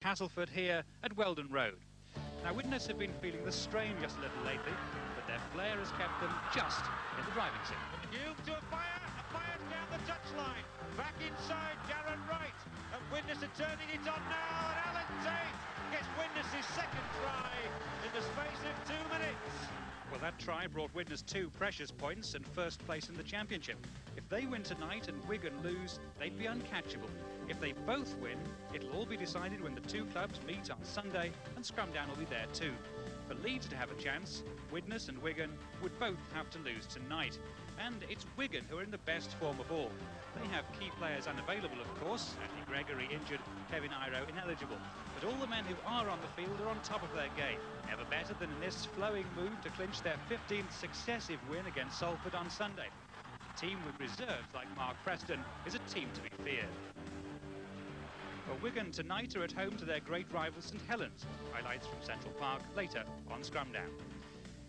Castleford here at Weldon Road. Now, Widnes have been feeling the strain just a little lately, but their flair has kept them just in the driving seat. Hume to a fire down the touchline, back inside Darren Wright, and Widnes are turning it on now, and Alan Tate gets Widnes' second try in the space of 2 minutes. Well, that try brought Widnes 2 precious points and first place in the championship. If they win tonight and Wigan lose, they'd be uncatchable. If they both win, it'll all be decided when the two clubs meet on Sunday, and SCRUMDOWN will be there too. For Leeds to have a chance, Widnes and Wigan would both have to lose tonight. And it's Wigan who are in the best form of all. They have key players unavailable, of course. Andy Gregory injured, Kevin Iro ineligible. But all the men who are on the field are on top of their game. Never better than in this flowing move to clinch their 15th successive win against Salford on Sunday. A team with reserves like Mark Preston is a team to be feared. Well, Wigan tonight are at home to their great rival St Helens. Highlights from Central Park later on SCRUMDOWN.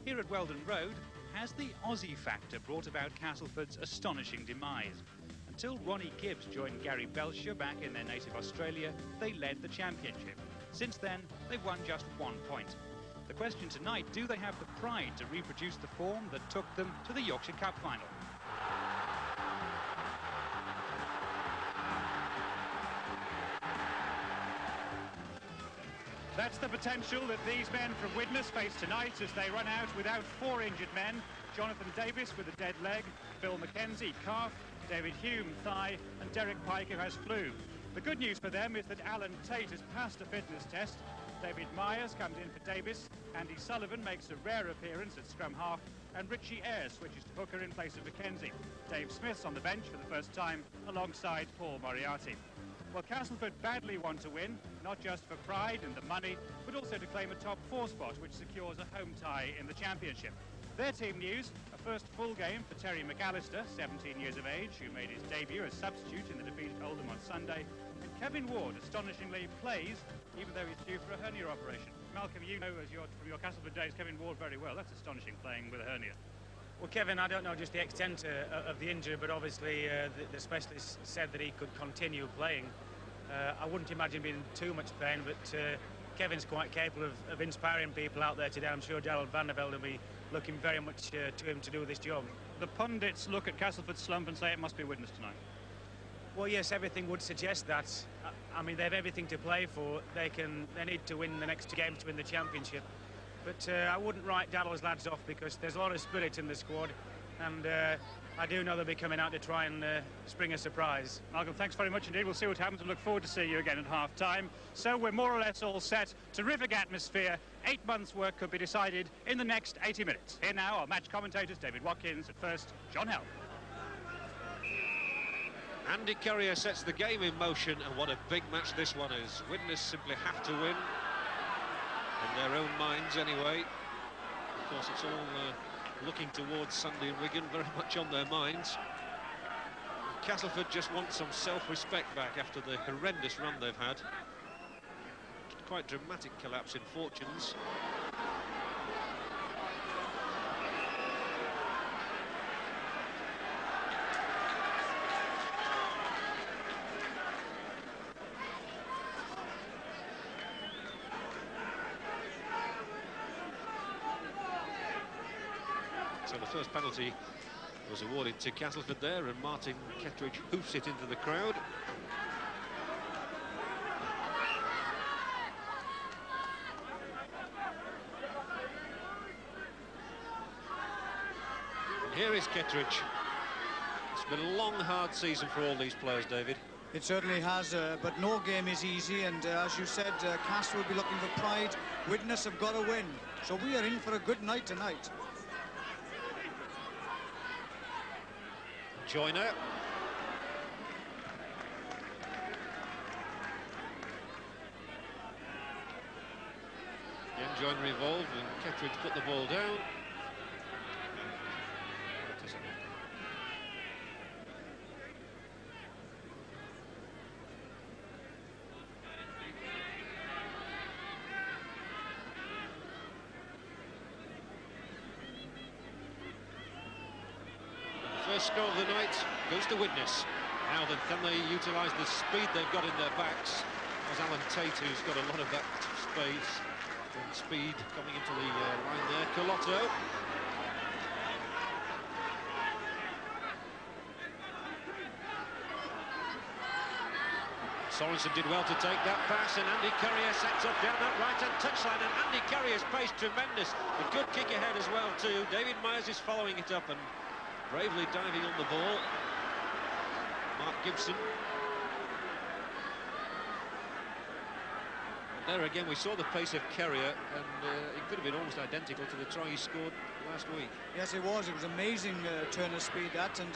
Here at Weldon Road, has the Aussie factor brought about Castleford's astonishing demise? Until Ronnie Gibbs joined Gary Belcher back in their native Australia, they led the championship. Since then, they've won just 1 point. The question tonight, do they have the pride to reproduce the form that took them to the Yorkshire Cup final? That's the potential that these men from Widnes face tonight as they run out without 4 injured men. Jonathan Davis with a dead leg, Phil McKenzie calf, David Hume thigh, and Derek Pike who has flu. The good news for them is that Alan Tate has passed a fitness test. David Myers comes in for Davis, Andy Sullivan makes a rare appearance at scrum half, and Richie Ayre switches to hooker in place of McKenzie. Dave Smith's on the bench for the first time alongside Paul Moriarty. Well, Castleford badly want to win, not just for pride and the money, but also to claim a top 4 spot, which secures a home tie in the championship. Their team news, a first full game for Terry McAllister, 17 years of age, who made his debut as substitute in the defeat at Oldham on Sunday. And Kevin Ward, astonishingly, plays, even though he's due for a hernia operation. Malcolm, you know from your Castleford days Kevin Ward very well. That's astonishing, playing with a hernia. Well, Kevin, I don't know just the extent of the injury, but obviously the specialist said that he could continue playing. I wouldn't imagine being in too much pain, but Kevin's quite capable of inspiring people out there today. I'm sure Gerald van der Velde will be looking very much to him to do this job. The pundits look at Castleford's slump and say it must be Widnes tonight. Well, yes, everything would suggest that. I mean, they have everything to play for. They need to win the next 2 games to win the championship. But I wouldn't write Dallow's lads off because there's a lot of spirit in the squad, and I do know they'll be coming out to try and spring a surprise. Malcolm, thanks very much indeed. We'll see what happens and look forward to seeing you again at half-time. So we're more or less all set. Terrific atmosphere. 8 months' work could be decided in the next 80 minutes. Here now are match commentators David Watkins. At first, John Hell. Andy Currier sets the game in motion, and what a big match this one is. Widnes simply have to win. In their own minds anyway. Of course, it's all looking towards Sunday and Wigan, very much on their minds. Castleford just want some self-respect back after the horrendous run they've had. Quite dramatic collapse in fortunes. So the first penalty was awarded to Castleford there, and Martin Kettridge hoofs it into the crowd. And here is Kettridge. It's been a long, hard season for all these players, David. It certainly has, but no game is easy, and as you said, Castle will be looking for pride. Widnes have got to win, so we are in for a good night tonight. Joyner. Again, Joyner involved, and Kettridge put the ball down. First score of the night goes to Widnes. Now then, can they utilise the speed they've got in their backs was Alan Tate, who's got a lot of that space and speed coming into the line there. Colotto. Sorensen did well to take that pass, and Andy Currier sets up down that right-hand touchline, and Andy Currier's pace tremendous. A good kick ahead as well too. David Myers is following it up and bravely diving on the ball. Mark Gibson. And there again we saw the pace of Currier, and it could have been almost identical to the try he scored last week. Yes, it was. It was amazing turn of speed, that, and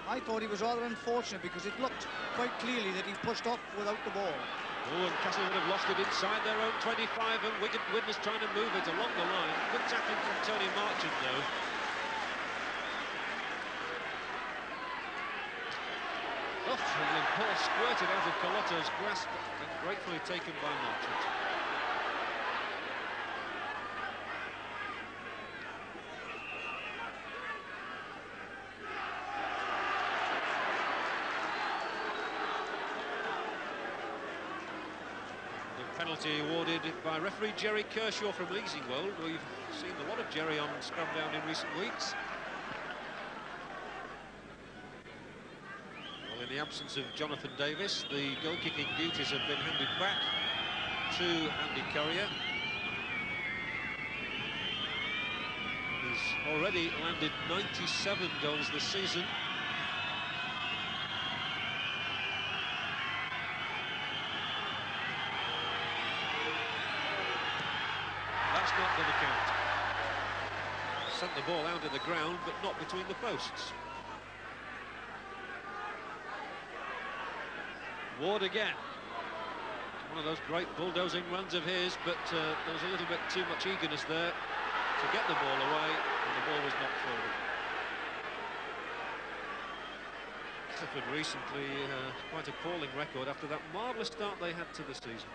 I thought he was rather unfortunate because it looked quite clearly that he pushed off without the ball. Oh, and Castleford have lost it inside their own 25, and Widnes trying to move it along the line. Good tackling from Tony Marchant, though. Oh, and the ball squirted out of Colotto's grasp and gratefully taken by Marchant. Penalty awarded by referee Jerry Kershaw from Leasingwold. We've seen a lot of Jerry on Scrumdown in recent weeks. Well, in the absence of Jonathan Davis, the goal-kicking duties have been handed back to Andy Currier. He's already landed 97 goals this season. Not going to count. Sent the ball out of the ground, but not between the posts. Ward again. One of those great bulldozing runs of his, but there was a little bit too much eagerness there to get the ball away, and the ball was knocked forward. Castleford recently quite appalling record after that marvellous start they had to the season.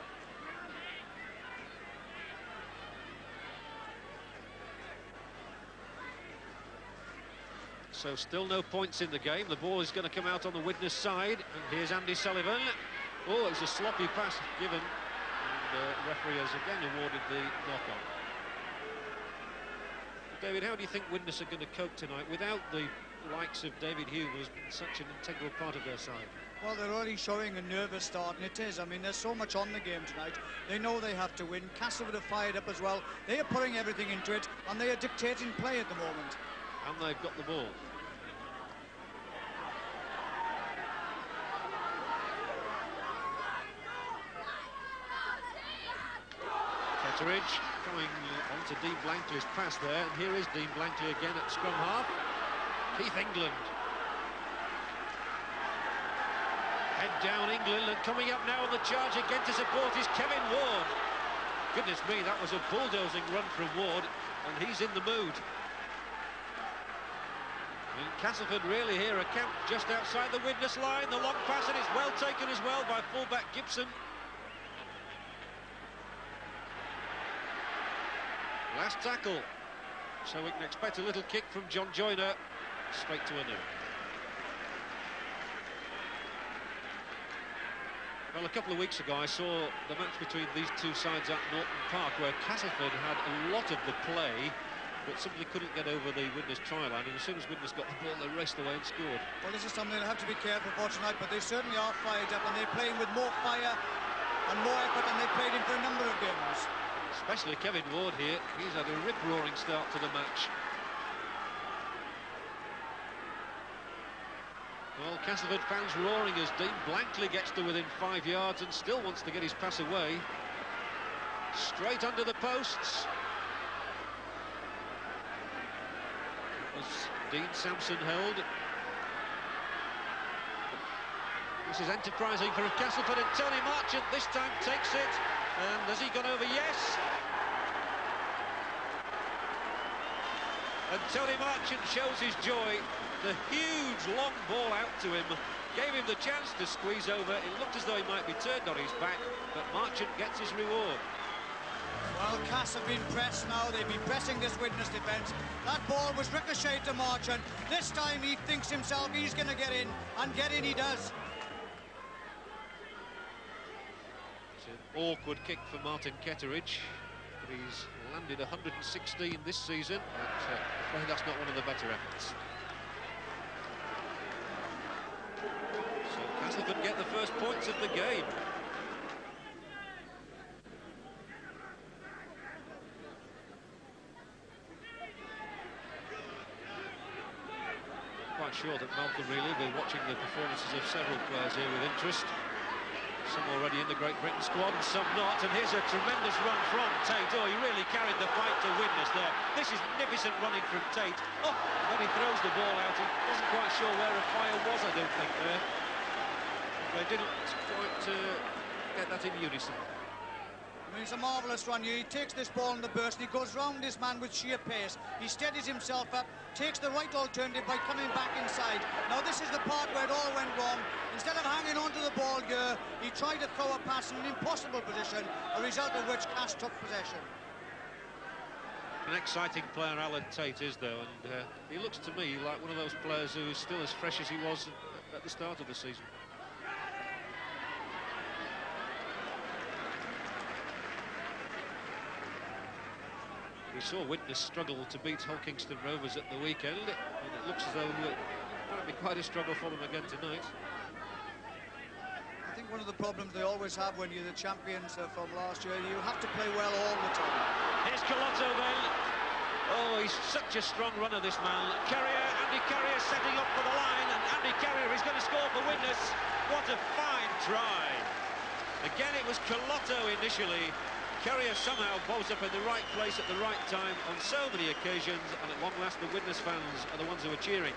So still no points in the game. The ball is going to come out on the Widnes side, and here's Andy Sullivan. Oh, it was a sloppy pass given, and the referee has again awarded the knock-on. David, how do you think Widnes are going to cope tonight without the likes of David Hume, who's been such an integral part of their side? Well, they're already showing a nervous start, and it is. I mean, there's so much on the game tonight. They know they have to win. Castleford have fired up as well. They are putting everything into it, and they are dictating play at the moment. And they've got the ball. Ketteridge going on to Dean Blankley's pass there, and here is Dean Blankley again at scrum half. Keith England. Head down England, and coming up now on the charge again to support is Kevin Ward. Goodness me, that was a bulldozing run from Ward, and he's in the mood. And Castleford really here are camped just outside the Widnes line. The long pass, and it's well taken as well by fullback Gibson. Last tackle, so we can expect a little kick from John Joyner, straight to a nil. Well, a couple of weeks ago I saw the match between these two sides at Norton Park, where Castleford had a lot of the play, but simply couldn't get over the Widnes try line, and as soon as Widnes got the ball, they raced away and scored. Well, this is something they'll have to be careful for tonight, but they certainly are fired up, and they're playing with more fire and more effort than they've played in for a number of games. Especially Kevin Ward here. He's had a rip-roaring start to the match. Well, Castleford fans roaring as Dean Blankley gets to within 5 yards and still wants to get his pass away. Straight under the posts. It was Dean Sampson held. This is enterprising for Castleford, and Tony Marchant this time takes it. And has he gone over? Yes. And Tony Marchant shows his joy. The huge long ball out to him gave him the chance to squeeze over. It looked as though he might be turned on his back, but Marchant gets his reward. Well, Cass have been pressed now. They've been pressing this Widnes defence. That ball was ricocheted to Marchant. This time he thinks himself he's going to get in, and get in he does. awkward kick for Martin Ketteridge, but he's landed 116 this season, but I'm afraid that's not one of the better efforts. So Castleford get the first points of the game. Quite sure that Malcolm really will be watching the performances of several players here with interest. Some already in the Great Britain squad and some not. And here's a tremendous run from Tate. Oh, he really carried the fight to Widnes there. This is magnificent running from Tate. Oh, then he throws the ball out. He wasn't quite sure where a fire was, I don't think, there. They didn't quite get that in unison. I mean, it's a marvellous run here. He takes this ball in the burst, he goes round this man with sheer pace. He steadies himself up, takes the right alternative by coming back inside. Now this is the part where it all went wrong. Instead of hanging onto the ball here, he tried to throw a pass in an impossible position, a result of which Cass took possession. An exciting player Alan Tate is, though, and he looks to me like one of those players who is still as fresh as he was at the start of the season. We saw Widnes struggle to beat Hull Kingston Rovers at the weekend, and it looks as though it might be quite a struggle for them again tonight. I think one of the problems they always have when you're the champions from last year, you have to play well all the time. Here's Colotto then. Oh, he's such a strong runner, this man. Andy Carrier setting up for the line, and Andy Carrier is going to score for Widnes. What a fine try. Again, it was Colotto initially. Carrier somehow bows up in the right place at the right time on so many occasions, and at long last the Widnes fans are the ones who are cheering.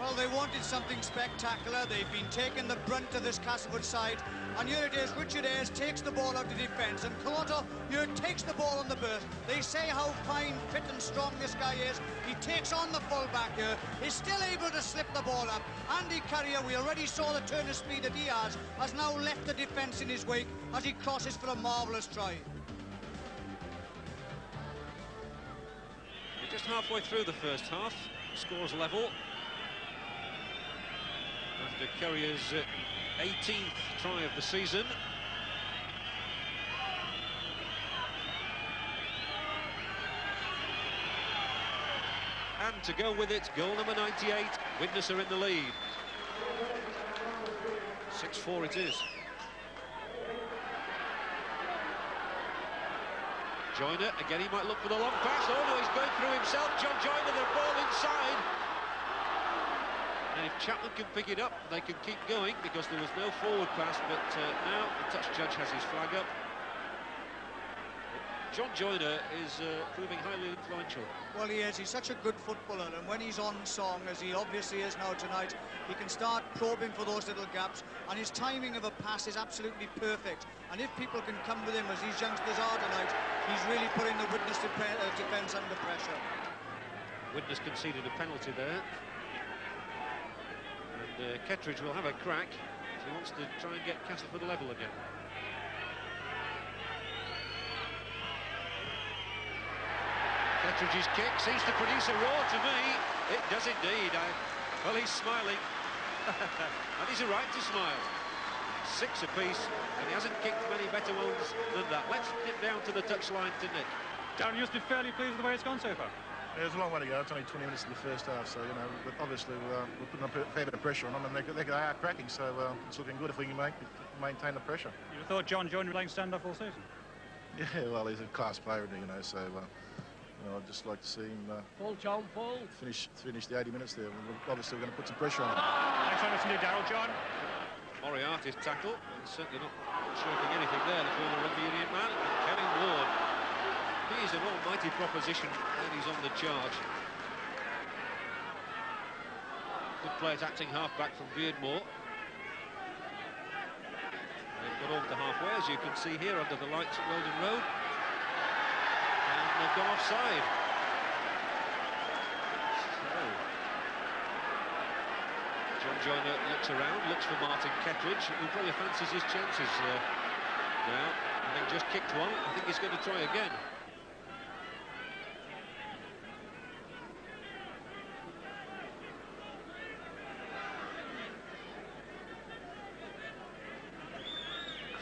Well, they wanted something spectacular. They've been taking the brunt of this Castleford side, and here it is. Richard Ayres takes the ball out of defence, and Colotto here takes the ball on the burst. They say how fine, fit and strong this guy is. He takes on the full-back here. He's still able to slip the ball up. Andy Carrier, we already saw the turn of speed that he has now left the defence in his wake as he crosses for a marvellous try. Just halfway through the first half, scores level. After Carrier's 18th try of the season. And to go with it, goal number 98, Widnes are in the lead. 6-4 it is. Joyner, again he might look for the long pass. Oh no, he's going through himself. John Joyner, the ball inside. And if Chapman can pick it up, they can keep going because there was no forward pass, but now the touch judge has his flag up. John Joyner is proving highly influential. Well, he is. He's such a good footballer, and when he's on song, as he obviously is now tonight, he can start probing for those little gaps, and his timing of a pass is absolutely perfect. And if people can come with him, as these youngsters are tonight, he's really putting the Widnes defence under pressure. Widnes conceded a penalty there. And Ketteridge will have a crack if he wants to try and get Castleford level again. Ketteridge's kick seems to produce a roar to me. It does indeed. Well, he's smiling. And he's a right to smile. 6 apiece, and he hasn't kicked many better ones than that. Let's nip down to the touchline to Nick. Darren, you must be fairly pleased with the way it's gone so far. Yeah, there's a long way to go. It's only 20 minutes in the first half, so, you know, but obviously we're putting a fair bit of pressure on them, and they are cracking, so it's looking good if we can maintain the pressure. You'd have thought John Joyner playing stand-up all season. Yeah, well, he's a class player, you know, so I'd just like to see him finish the 80 minutes there. Obviously, we're going to put some pressure on him. Thanks very much indeed, Darryl. John? Moriarty's tackle, certainly not shirking anything there, the former rugby union man. Kevin Ward, he is an almighty proposition, and he's on the charge. Good play at acting half-back from Beardmore. They've got over to halfway, as you can see here, under the lights at Weldon Road. And they've gone offside. John Joyner looks around, looks for Martin Ketteridge, who probably fancies his chances now. Having just kicked one, I think he's going to try again.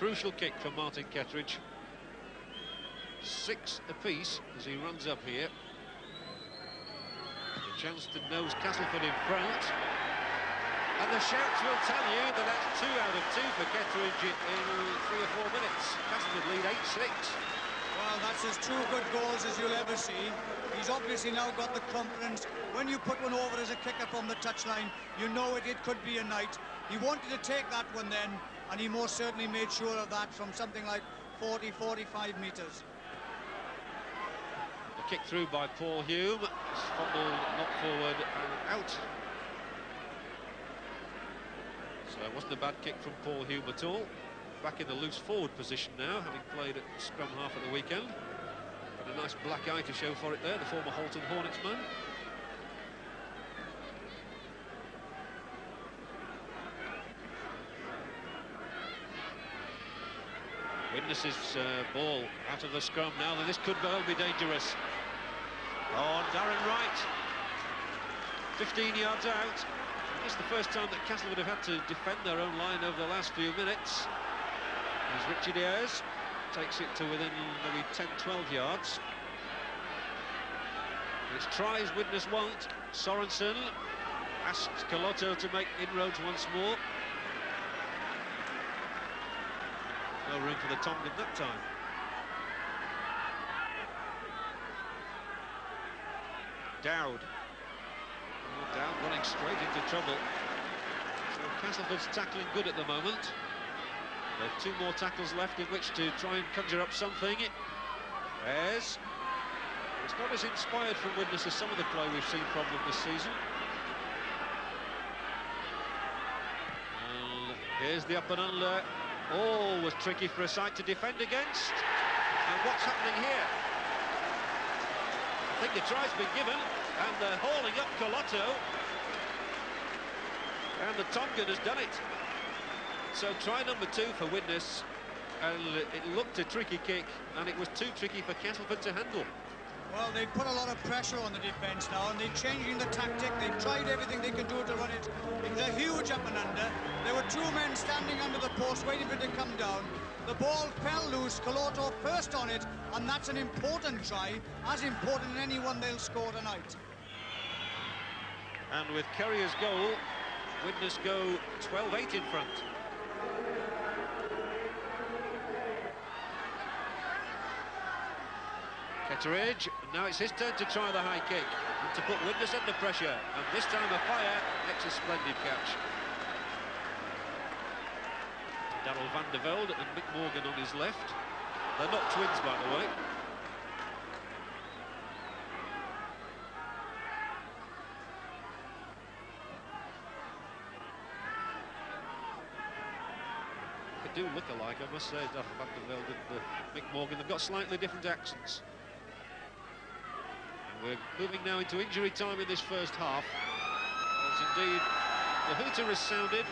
crucial kick for Martin Ketteridge. 6 apiece as he runs up here. A chance to nose Castleford in front. And the shouts will tell you that that's 2 out of 2 for Ketteridge in 3 or 4 minutes. Castleford lead 8-6. Well, that's as 2 good goals as you'll ever see. He's obviously now got the confidence. When you put one over as a kicker from the touchline, you know it could be a night. He wanted to take that one then, and he most certainly made sure of that from something like 40, 45 metres. A kick through by Paul Hume. Fumbled, knocked forward and out. So it wasn't a bad kick from Paul Hume at all. Back in the loose forward position now, having played at scrum half at the weekend. Got a nice black eye to show for it there, the former Halton Hornets man. Widnes' ball out of the scrum now, and this could well be dangerous. Oh, Darren Wright, 15 yards out. It's the first time that Castleford have had to defend their own line over the last few minutes. As Richard Ayres takes it to within maybe 10-12 yards. It's tries Widnes won't. Sorensen asks Colotto to make inroads once more. No room for the Tongan that time. Dowd. Oh, Dowd running straight into trouble. So Castleford's tackling good at the moment. There are 2 more tackles left in which to try and conjure up something. Ayres. It's not as inspired from Widnes as some of the play we've seen from them this season. And here's the up and under. Oh, was tricky for a side to defend against. And what's happening here? I think the try's been given, and they're hauling up Colotto. And the Tongan has done it. So try number 2 for Widnes, and it looked a tricky kick, and it was too tricky for Castleford to handle. Well, they've put a lot of pressure on the defence now, and they're changing the tactic. They've tried everything they can do to run it. It was a huge up and under. There were 2 men standing under the post waiting for it to come down. The ball fell loose. Colotto first on it, and that's an important try, as important as any one they'll score tonight. And with Currier's goal, Widnes go 12-8 in front. Ketteridge, and now it's his turn to try the high kick and to put Widnes under pressure, and this time a fire makes a splendid catch. Darrell van der Velde and Mick Morgan on his left. They're not twins, by the way. They do look alike, I must say, Darrell van der Velde and Mick Morgan. They've got slightly different accents. We're moving now into injury time in this first half. As indeed the hooter has sounded.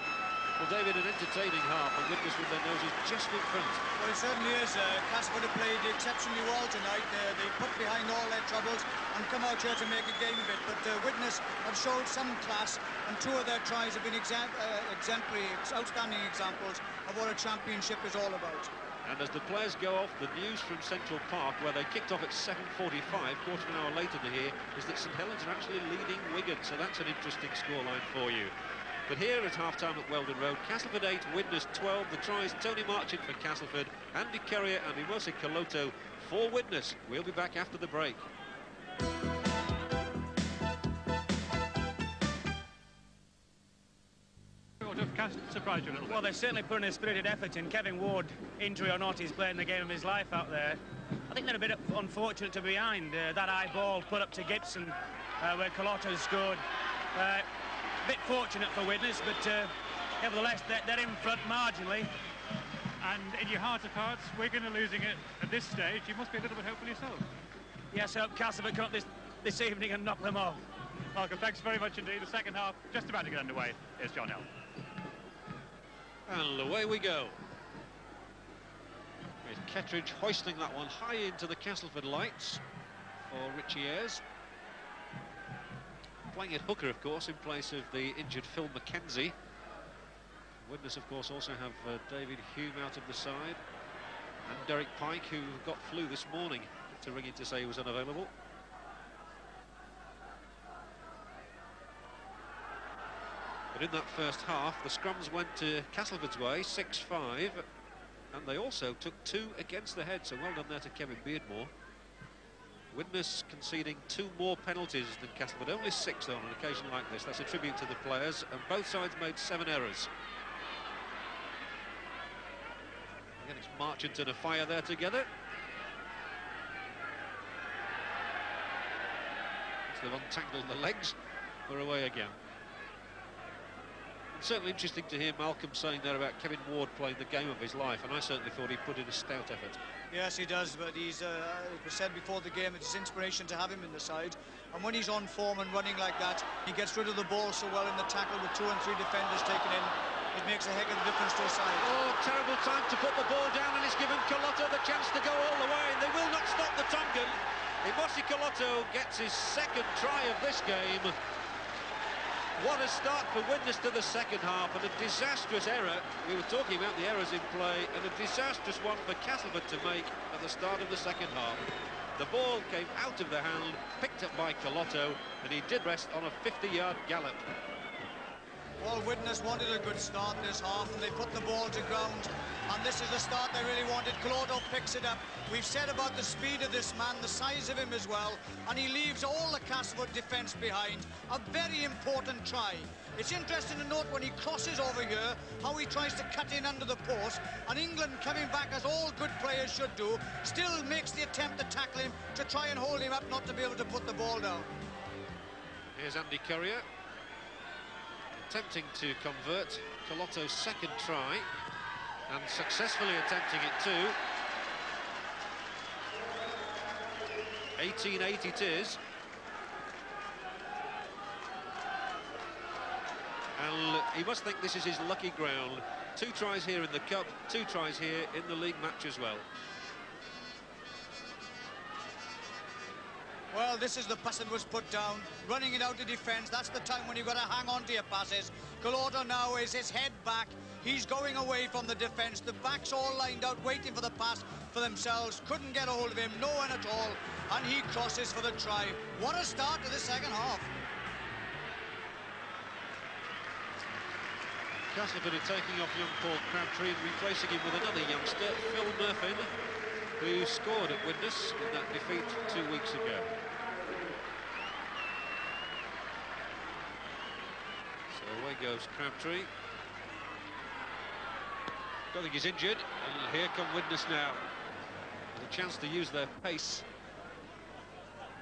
Well, David, an entertaining half, and Widnes with their noses just in front. Well, it certainly is. Castleford have played exceptionally well tonight. They put behind all their troubles and come out here to make a game of it. But Widnes have showed some class, and 2 of their tries have been exemplary, outstanding examples of what a championship is all about. And as the players go off, the news from Central Park, where they kicked off at 7:45, quarter of an hour later to here, is that St Helens are actually leading Wigan, so that's an interesting scoreline for you. But here at half-time at Weldon Road, Castleford 8, Widnes 12. The tries, Tony Marchant for Castleford, Andy Currier and Imose Colotto for Widnes. We'll be back after the break. Surprised you a little bit? Well, they're certainly putting a spirited effort in. Kevin Ward, injury or not, he's playing the game of his life out there. I think they're a bit unfortunate to be behind. That high ball put up to Gibson, where Colotto scored. A bit fortunate for Widnes, but nevertheless, they're in front marginally. And in your heart of hearts, Wigan are losing it at this stage. You must be a little bit hopeful yourself. Yes, I hope Castleford come up this evening and knock them off. Malcolm, thanks very much indeed. The second half just about to get underway. Here's John Hill. And away we go. With Ketteridge hoisting that one high into the Castleford lights for Richie Ayres. Playing at hooker, of course, in place of the injured Phil McKenzie. Widnes, of course, also have David Hume out of the side, and Derek Pike, who got flu this morning, to ring in to say he was unavailable. But in that first half, the scrums went to Castleford's way, 6-5, and they also took 2 against the head, so well done there to Kevin Beardmore. Widnes conceding 2 more penalties than Castleford, only 6 though on an occasion like this. That's a tribute to the players, and both sides made 7 errors. Again, it's Marchant and a fire there together. They've untangled the legs, they're away again. Certainly interesting to hear Malcolm saying there about Kevin Ward playing the game of his life, and I certainly thought he put in a stout effort. Yes, he does, but he's, it was said before the game, it's inspiration to have him in the side. And when he's on form and running like that, he gets rid of the ball so well in the tackle with 2 and 3 defenders taken in. It makes a heck of a difference to a side. Oh, terrible time to put the ball down, and it's given Colotto the chance to go all the way, and they will not stop the Tongan. Imosi Colotto gets his 2nd try of this game. What a start for Widnes to the second half, and a disastrous error. We were talking about the errors in play, and a disastrous one for Castleford to make at the start of the second half. The ball came out of the hand, picked up by Colotto, and he did rest on a 50-yard gallop. Well, Widnes wanted a good start this half, and they put the ball to ground, and this is the start they really wanted. Colotto picks it up. We've said about the speed of this man, the size of him as well, and he leaves all the Castleford defence behind. A very important try. It's interesting to note when he crosses over here, how he tries to cut in under the post, and England, coming back as all good players should do, still makes the attempt to tackle him, to try and hold him up, not to be able to put the ball down. Here's Andy Currier, attempting to convert Colotto's 2nd try, and successfully attempting it too. 18-8 it is. And he must think this is his lucky ground. 2 tries here in the Cup, 2 tries here in the league match as well. Well, this is the pass that was put down, running it out to defence. That's the time when you've got to hang on to your passes. Colotto now is his head back. He's going away from the defence. The backs all lined out, waiting for the pass for themselves. Couldn't get a hold of him, no one at all. And he crosses for the try. What a start to the second half. Castleford are taking off young Paul Crabtree and replacing him with another youngster, Phil Murphy, who scored at Widnes in that defeat 2 weeks ago. So away goes Crabtree. Don't think he's injured, and here come Widnes now. With a chance to use their pace.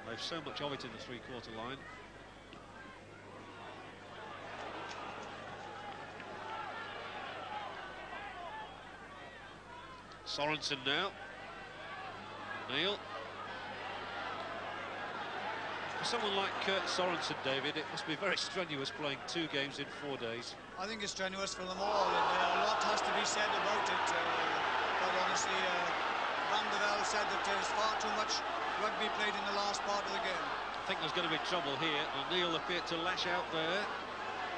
They've so much of it in the 3/4 line. Sorensen now. Neil. For someone like Kurt Sorensen, David, it must be very strenuous playing 2 games in 4 days. I think it's strenuous for them all, and a lot has to be said about it. But honestly, Van der Velde said that there's far too much rugby played in the last part of the game. I think there's going to be trouble here. O'Neill appeared to lash out there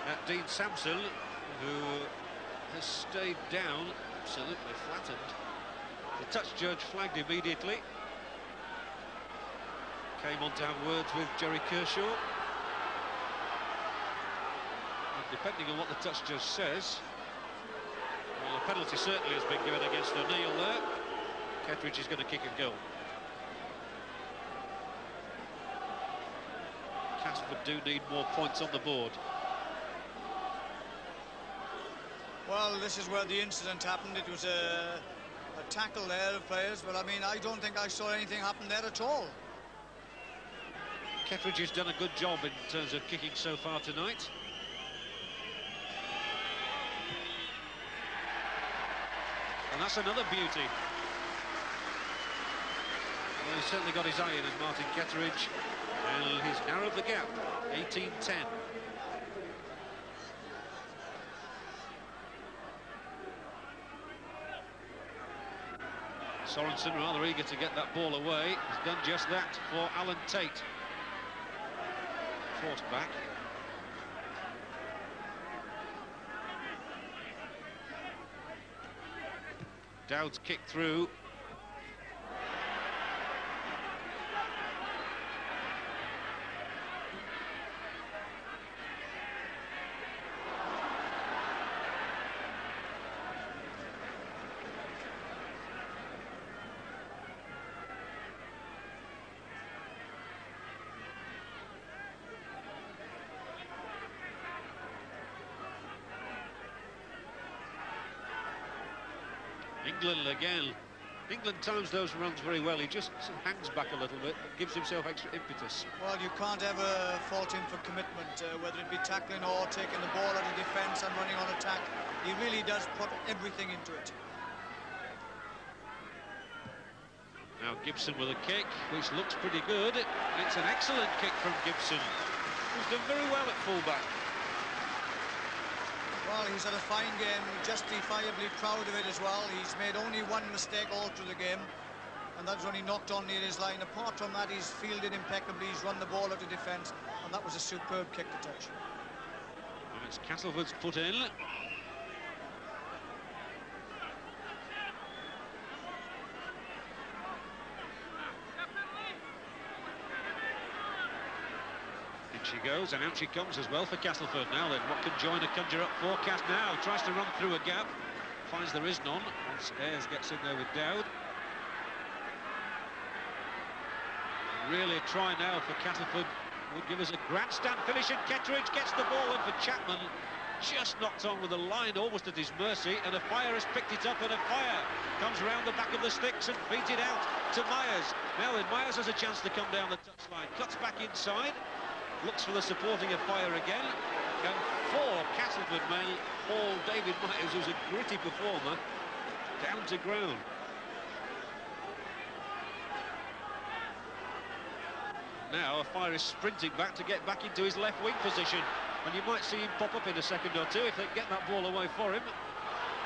at Dean Sampson, who has stayed down, absolutely flattened. The touch judge flagged immediately. Came on to have words with Jerry Kershaw. And depending on what the touch judge says, well, a penalty certainly has been given against O'Neill there. Kettridge is going to kick a goal. Castleford do need more points on the board. Well, this is where the incident happened. It was a tackle there of players, but I mean, I don't think I saw anything happen there at all. Kettridge has done a good job in terms of kicking so far tonight. And that's another beauty. Well, he's certainly got his eye in as Martin Kettridge, and he's narrowed the gap, 18-10. Sorensen rather eager to get that ball away. He's done just that for Alan Tate. Forced back. Dowd's kick through. England again. England times those runs very well. He just hangs back a little bit, gives himself extra impetus. Well, you can't ever fault him for commitment, whether it be tackling or taking the ball out of defence and running on attack. He really does put everything into it. Now Gibson with a kick, which looks pretty good. It's an excellent kick from Gibson, who's done very well at full-back. Well, he's had a fine game, justifiably proud of it as well. He's made only one mistake all through the game, and that's when he knocked on near his line. Apart from that, he's fielded impeccably, he's run the ball out of defence, and that was a superb kick to touch. And it's Castleford's put in. She goes, and out she comes as well for Castleford now. Then what can Joyner conjure up for? Cass now tries to run through a gap, finds there is none once Ayres gets in there with Dowd. Really a try now for Castleford would give us a grandstand finish, and Kettridge gets the ball in for Chapman, just knocked on with the line almost at his mercy, and a fire has picked it up, and a fire comes round the back of the sticks and feeds it out to Myers. Now then Myers has a chance to come down the touchline, cuts back inside, looks for the supporting of fire again, and four Castleford men haul David Myers, who's a gritty performer, down to ground. Now a fire is sprinting back to get back into his left wing position, and you might see him pop up in a second or two if they get that ball away for him.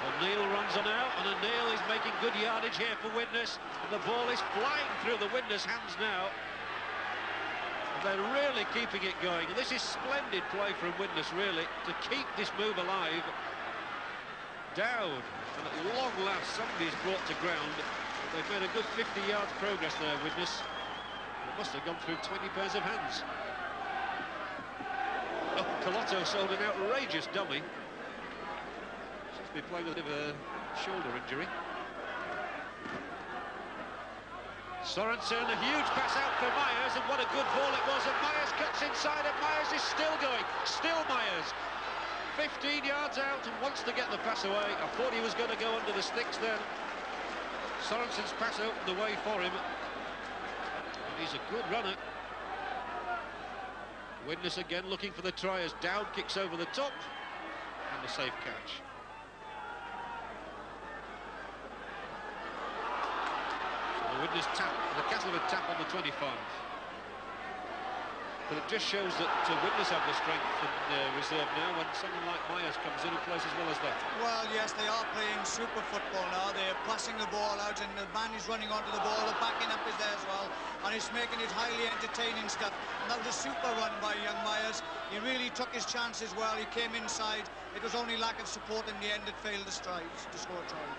O'Neill runs on out, and O'Neill is making good yardage here for Widnes, and the ball is flying through the Widnes hands now. They're really keeping it going. This is splendid play from Widnes, really, to keep this move alive. Dowd, and at long last somebody's brought to ground. They've made a good 50 yards progress there, Widnes. They must have gone through 20 pairs of hands. Oh, Colotto sold an outrageous dummy. Seems to be playing with a bit of a shoulder injury. Sorensen, a huge pass out for Myers, and what a good ball it was, and Myers cuts inside, and Myers is still going, still Myers. 15 yards out and wants to get the pass away. I thought he was going to go under the sticks then. Sorensen's pass opened the way for him. And he's a good runner. Widnes again looking for the try as Dowd kicks over the top, and a safe catch. Widnes tap, the Castleford tap on the 25. But it just shows that Widnes have the strength in reserve now when someone like Myers comes in and plays as well as that. Well, yes, they are playing super football now. They're passing the ball out, and the man is running onto the ball. The backing up is there as well, and it's making it highly entertaining stuff. And that was a super run by young Myers. He really took his chances well. He came inside. It was only lack of support in the end that failed the strides to score a try.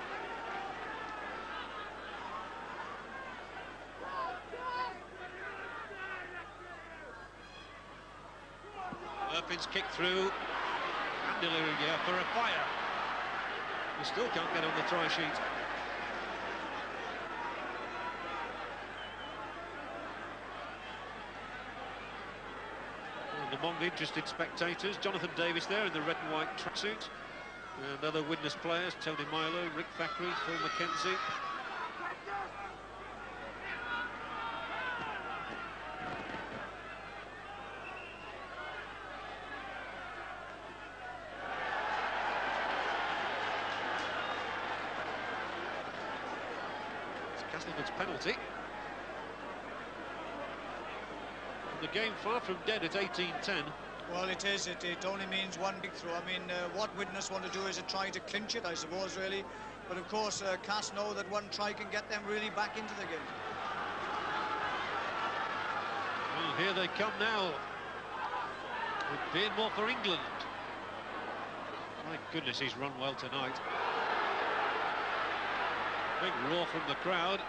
Erpin's kick through, and Illyria for a fire. We still can't get on the try sheet. And among the interested spectators, Jonathan Davis there in the red and white tracksuit, and other Widnes players, Tony Milo, Rick Thackeray, Phil McKenzie. Castleford's penalty. And the game far from dead at 18-10. Well, it is. It only means one big throw. I mean, what Widnes want to do is try to clinch it, I suppose, really. But of course, Cass know that one try can get them really back into the game. Well, here they come now, with Beardmore for England. My goodness, he's run well tonight. Big roar from the crowd.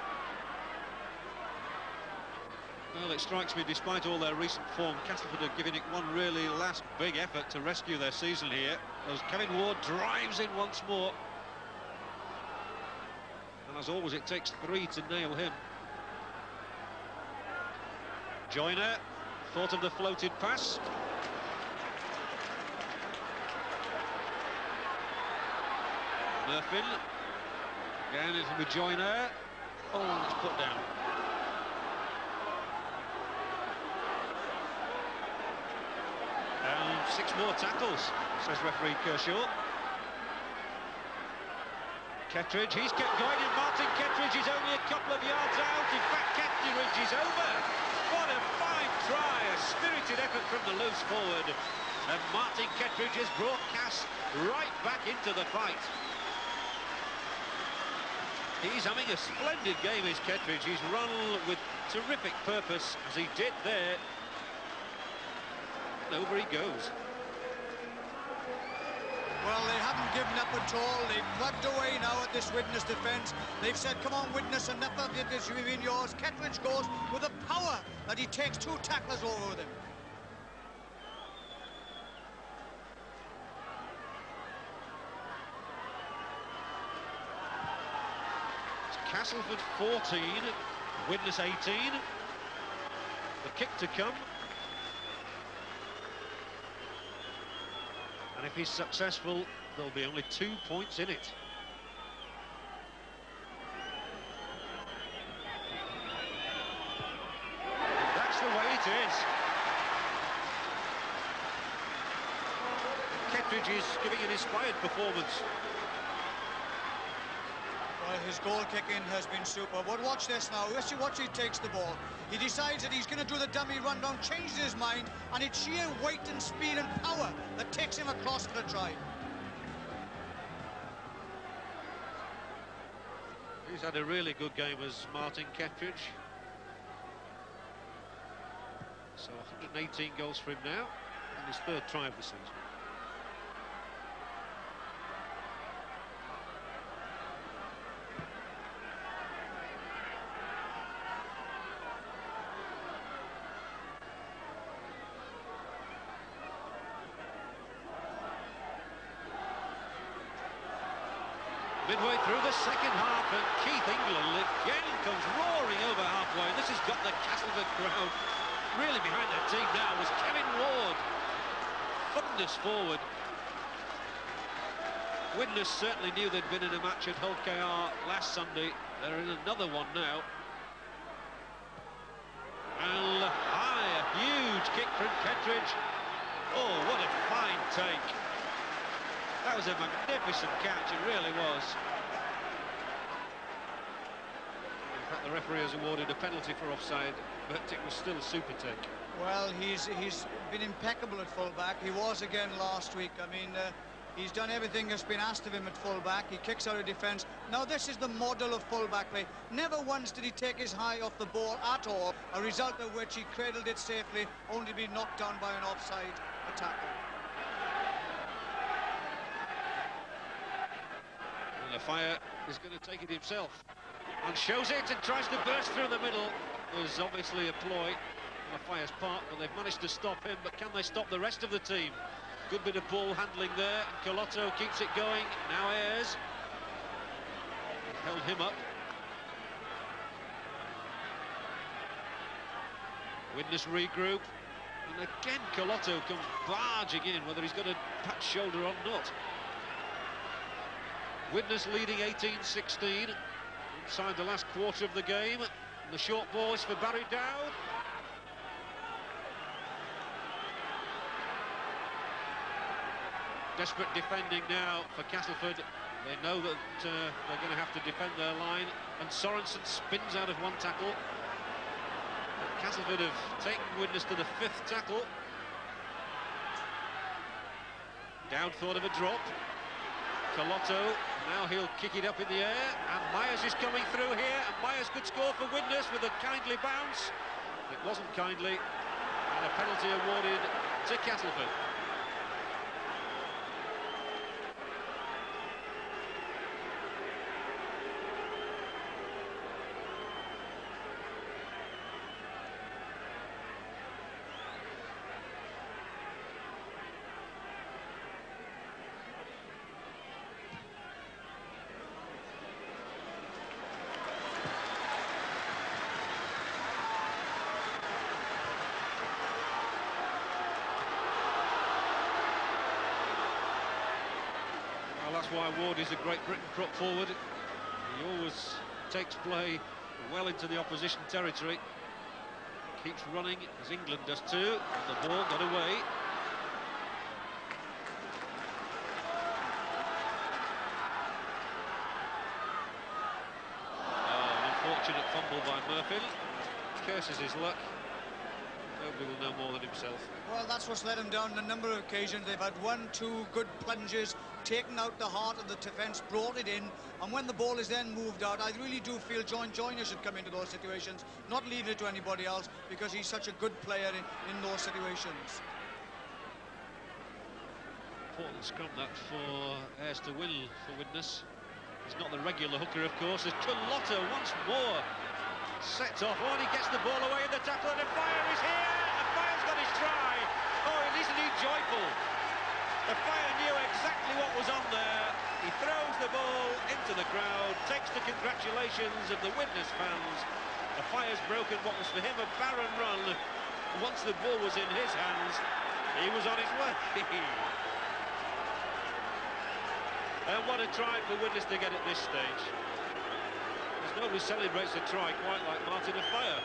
Well, it strikes me, despite all their recent form, Castleford are giving it one really last big effort to rescue their season here. As Kevin Ward drives in once more. And as always, it takes 3 to nail him. Joyner thought of the floated pass. Murphy. Again, it'll be Joyner. Oh, it's put down. And 6 more tackles, says referee Kershaw. Kettridge, he's kept going, and Martin Kettridge is only a couple of yards out. In fact, Kettridge is over. What a fine try, a spirited effort from the loose forward. And Martin Kettridge has brought Cass right back into the fight. He's having a splendid game, is Kettridge. He's run with terrific purpose, as he did there. And over he goes. Well, they haven't given up at all. They've plugged away now at this Widnes defence. They've said, come on, Widnes, enough of it, this will be yours. Kettridge goes with a power that he takes 2 tacklers over with him. It's Castleford 14, Widnes 18. The kick to come. And if he's successful, there'll be only 2 points in it. And that's the way it is. Kettridge is giving an inspired performance. Well, his goal kicking has been super. But watch this now. Let's see what he takes the ball. He decides that he's going to do the dummy rundown, changes his mind, and it's sheer weight and speed and power that takes him across for the try. He's had a really good game as Martin Kettridge. So 118 goals for him now, and his 3rd try of the season. Midway through the second half, and Keith England again comes roaring over halfway. This has got the Castleford crowd really behind their team now. Was Kevin Ward thunders forward. Widnes certainly knew they'd been in a match at Hull KR last Sunday. They're in another one now. And high, a huge kick from Kettridge. Oh, what a fine take. That was a magnificent catch, it really was. In fact, the referee has awarded a penalty for offside, but it was still a super take. Well, he's been impeccable at full-back. He was again last week. I mean, he's done everything that's been asked of him at full-back. He kicks out of defence. Now, this is the model of full-back play. Never once did he take his eye off the ball at all, a result of which he cradled it safely, only to be knocked down by an offside tackle. Fire is going to take it himself and shows it and tries to burst through the middle. There's obviously a ploy on Fire's part, but they've managed to stop him. But can they stop the rest of the team? Good bit of ball handling there. Colotto keeps it going. Now Ayres held him up. Widnes regroup, and again Colotto comes barging in, whether he's got a patch shoulder or not. Widnes leading 18-16 inside the last quarter of the game. And the short ball is for Barry Dowd. Desperate defending now for Castleford. They know that they're going to have to defend their line. And Sorensen spins out of 1 tackle. But Castleford have taken Widnes to the 5th tackle. Dowd thought of a drop. Colotto, now he'll kick it up in the air, and Myers is coming through here, and Myers could score for Widnes with a kindly bounce. It wasn't kindly, and a penalty awarded to Castleford. why Ward is a Great Britain prop forward. He always takes play well into the opposition territory. Keeps running, as England does too, and the ball got away. Oh, an unfortunate fumble by Murphy. Curses his luck. Nobody will know more than himself. Well, that's what's let him down on a number of occasions. They've had 1-2 good plunges, taken out the heart of the defence, brought it in, and when the ball is then moved out, I really do feel John Joyner should come into those situations, not leave it to anybody else, because he's such a good player in those situations. Important scrum that for Ayres to win for Widnes. He's not the regular hooker, of course, as Carlotta once more sets off. Oh, and he gets the ball away in the tackle, and Fire is here! And Fire's got his try! Oh, isn't he joyful? The Fire knew exactly what was on there. He throws the ball into the crowd, takes the congratulations of the Widnes fans. The Fire's broken what was for him a barren run. Once the ball was in his hands, he was on his way. And what a try for Widnes to get at this stage. There's nobody celebrates a try quite like Martin of Fire.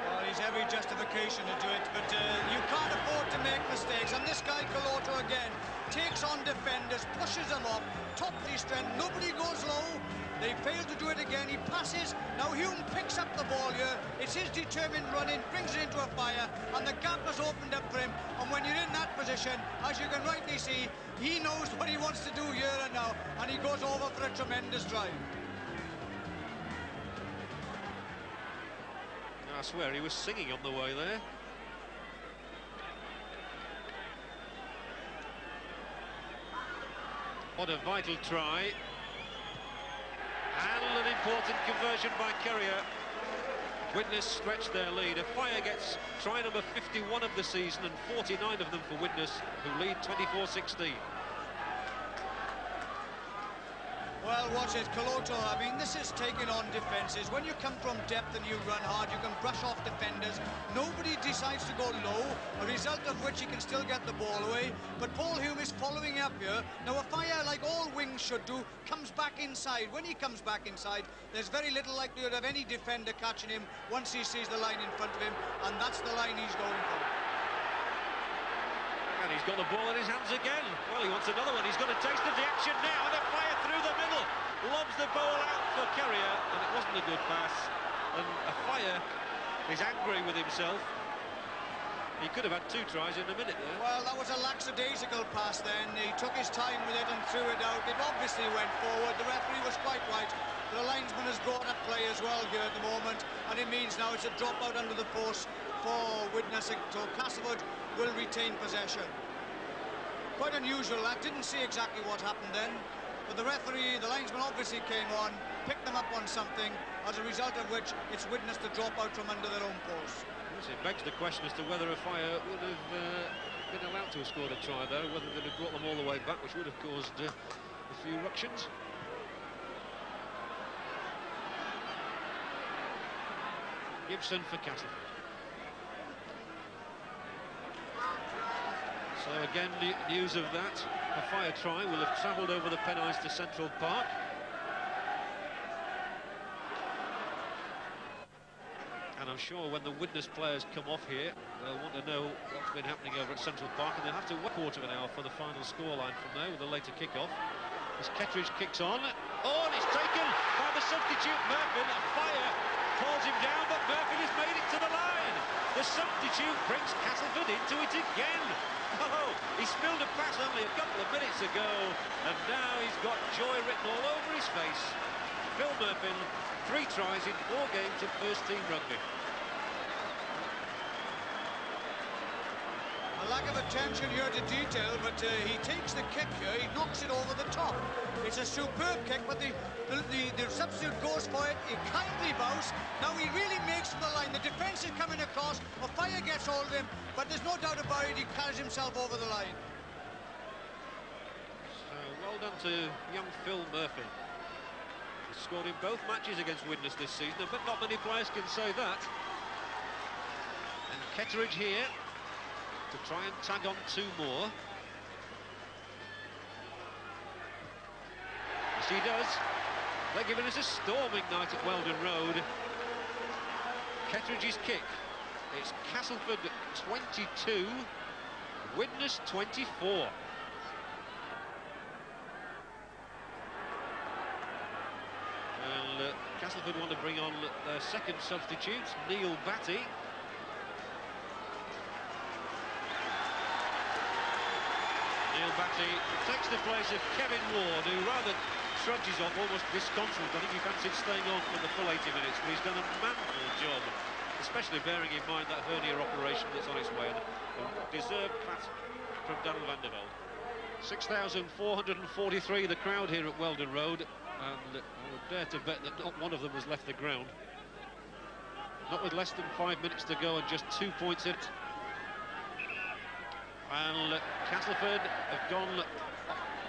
Well, he's every justification to do it, but you can't afford to make mistakes. And this guy, Carlotta, again, takes on defenders, pushes them up, top of his strength, nobody goes low. They fail to do it again, he passes. Now Hume picks up the ball here. It's his determined running, brings it into a Fire, and the gap has opened up for him. And when you're in that position, as you can rightly see, he knows what he wants to do here and now, and he goes over for a tremendous drive. I swear he was singing on the way there. What a vital try. And an important conversion by Currier. Widnes stretched their lead. A Fire gets try number 51 of the season and 49 of them for Widnes, who lead 24-16. Well, watch it, Carlotta. I mean, this is taking on defences. When you come from depth and you run hard, you can brush off defenders. Nobody decides to go low, a result of which he can still get the ball away. But Paul Hume is following up here. Now, a Fire, like all wings should do, comes back inside. When he comes back inside, there's very little likelihood of any defender catching him once he sees the line in front of him, and that's the line he's going for. And he's got the ball in his hands again. Well, he wants another one. He's got a taste of the action now, and a Fire through the middle. Lobs the ball out for Currier, and it wasn't a good pass. And a Fire is angry with himself. He could have had 2 tries in a minute there. Well, that was a lackadaisical pass then. He took his time with it and threw it out. It obviously went forward. The referee was quite right. The linesman has brought up play as well here at the moment, and it means now it's a drop out under the post for Widnes. So Castleford will retain possession. Quite unusual. I didn't see exactly what happened then, but the referee, the linesman obviously came on, picked them up on something, as a result of which it's Widnes to drop out from under their own post. It begs the question as to whether a Fire would have been allowed to have scored a try, though, whether they'd have brought them all the way back, which would have caused a few ructions. Gibson for Castleford. So again, news of that. A Fire try will have travelled over the Pennines to Central Park. And I'm sure when the Widnes players come off here, they'll want to know what's been happening over at Central Park, and they'll have to wait a quarter of an hour for the final scoreline from there with a later kick-off. As Kettridge kicks on. Oh, and it's taken by the substitute Murphy. A Fire pulls him down, but Murphy has made it to the line. The substitute brings Castleford into it again. Oh, he spilled a pass only a couple of minutes ago, and now he's got joy written all over his face. Phil Murphy, 3 tries in 4 games of first-team rugby. A lack of attention here to detail, but he takes the kick here, he knocks it over the top. It's a superb kick, but the substitute goes for it, he kindly bows. Now he really makes for the line, the defence is coming across, a Fire gets hold of him, but there's no doubt about it, he carries himself over the line. So well done to young Phil Murphy. He's scored in both matches against Widnes this season, but not many players can say that. And Kettridge here to try and tag on 2 more. Yes, he does. They're giving us a storming night at Weldon Road. Kettridge's kick. It's Castleford 22, Widnes 24. And Castleford want to bring on their second substitute, Neil Batty. Neil Batty takes the place of Kevin Ward, who rather trudges off, almost disconsolate. I think he fancied staying on for the full 80 minutes, but he's done a manful job, especially bearing in mind that hernia operation that's on its way, and a deserved pat from Donald van der Velde. 6,443 the crowd here at Weldon Road, and I would dare to bet that not one of them has left the ground. Not with less than 5 minutes to go and just 2 points in it. And Castleford have gone...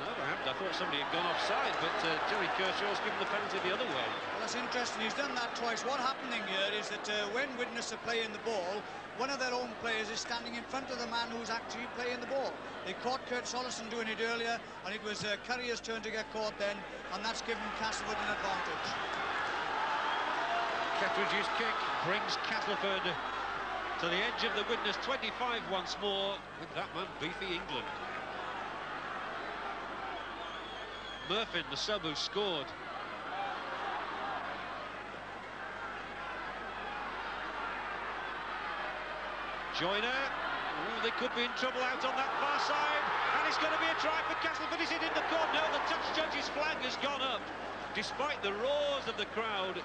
No, they haven't. I thought somebody had gone offside, but Jerry Kershaw's given the penalty the other way. Well, that's interesting. He's done that twice. What happening here is that when Widnes are playing the ball, one of their own players is standing in front of the man who's actually playing the ball. They caught Kurt Sollison doing it earlier, and it was Currier's turn to get caught then, and that's given Castleford an advantage. Kettridge's kick brings Castleford to the edge of the Widnes 25 once more, with that man Beefy England. Murphin, the sub who scored. Joyner, ooh, they could be in trouble out on that far side, and it's going to be a try for Castleford. Is it in the corner? No, the touch judge's flag has gone up, despite the roars of the crowd.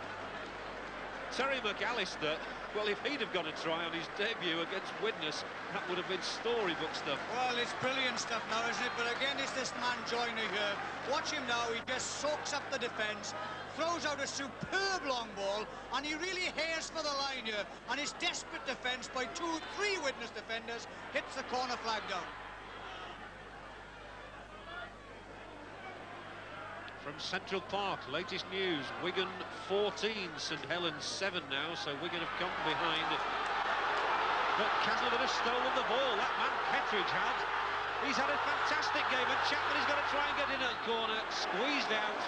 Terry McAllister, well, if he'd have got a try on his debut against Widnes, that would have been storybook stuff. Well, it's brilliant stuff now, isn't it? But again, it's this man Joyner here. Watch him now. He just soaks up the defence, throws out a superb long ball, and he really hares for the line here. And his desperate defence by 2-3 Widnes defenders hits the corner flag down. From Central Park, latest news, Wigan 14, St Helens 7 now, so Wigan have come behind. But Castleford has stolen the ball, that man Kettridge had. He's had a fantastic game, and Chapman is going to try and get in at the corner, squeezed out.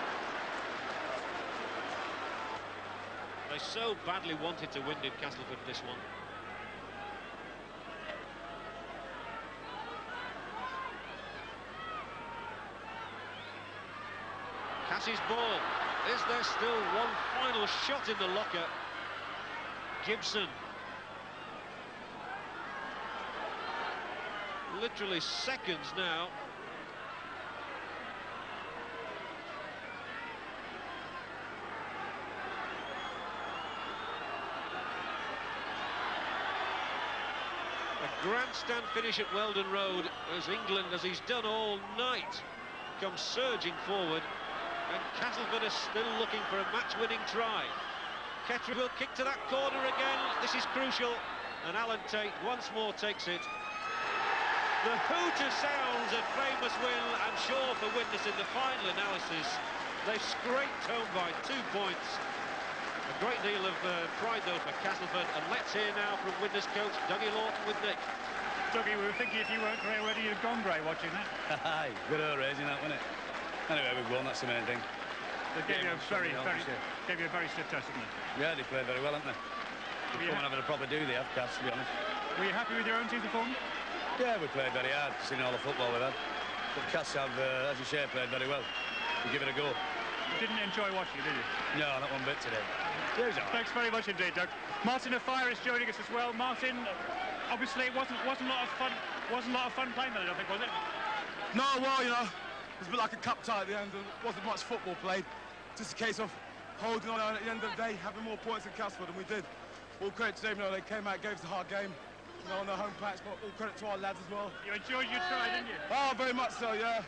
They so badly wanted to win in Castleford this one. Cassie's ball. Is there still one final shot in the locker? Gibson. Literally seconds now. A grandstand finish at Weldon Road as England, as he's done all night, comes surging forward. And Castleford is still looking for a match-winning try. Kettridge will kick to that corner again. This is crucial. And Alan Tate once more takes it. The hooter sounds a famous win, I'm sure, for Widnes in the final analysis. They've scraped home by 2 points. A great deal of pride, though, for Castleford. And let's hear now from Widnes coach Dougie Lawton with Nick. Dougie, we were thinking if you weren't Gray already, you'd have gone Gray watching that. Aye, good old raising that, wasn't it? Anyway, we've won, that's the main thing. They gave you a very stiff test, didn't they? Yeah, they played very well, haven't they? They've come and having a proper do, they have, Cass, to be honest. Were you happy with your own team's performance? Yeah, we played very hard, seeing all the football we've had. But Cass have, as you say, played very well. We give it a go. You didn't enjoy watching it, did you? No, not one bit today. Thanks very much indeed, Doug. Martin O'Fire is joining us as well. Martin, obviously it wasn't a lot of fun. Wasn't a lot of fun playing that, I don't think, was it? No, well, you know, it was a bit like a cup tie at the end. There wasn't much football played. Just a case of holding on at the end of the day, having more points than Castleford, and we did. All credit to them, you know, they came out, gave us a hard game, you know, on their home patch, but all credit to our lads as well. You enjoyed your try, didn't you? Oh, very much so, yeah.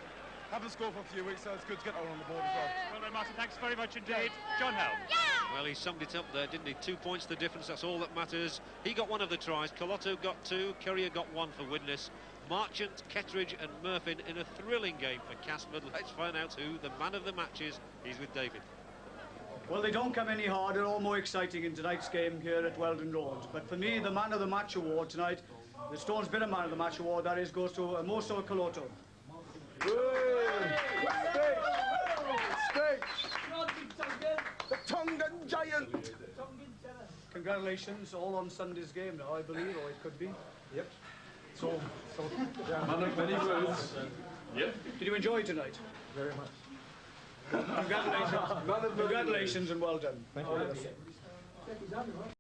Haven't scored for a few weeks, so it's good to get that one on the board as well. Well then, Martin, thanks very much indeed. John Helm. Well, he summed it up there, didn't he? 2 points the difference, that's all that matters. He got one of the tries, Colotto got 2, Courier got 1 for Widnes. Marchant, Kettridge and Murphin in a thrilling game for Castleford. Let's find out who the man of the match is. He's with David. Well, they don't come any harder or more exciting in tonight's game here at Weldon Road. But for me, the man of the match award tonight, the Stones Bitter man of the match award, that is, goes to Moso Colotto. Stay! The Tongan giant. Congratulations, all on Sunday's game now, I believe, or it could be. Yep. So yeah. Man of many words. Yep. Did you enjoy tonight? Very much. Congratulations. Congratulations and well done. Thank you.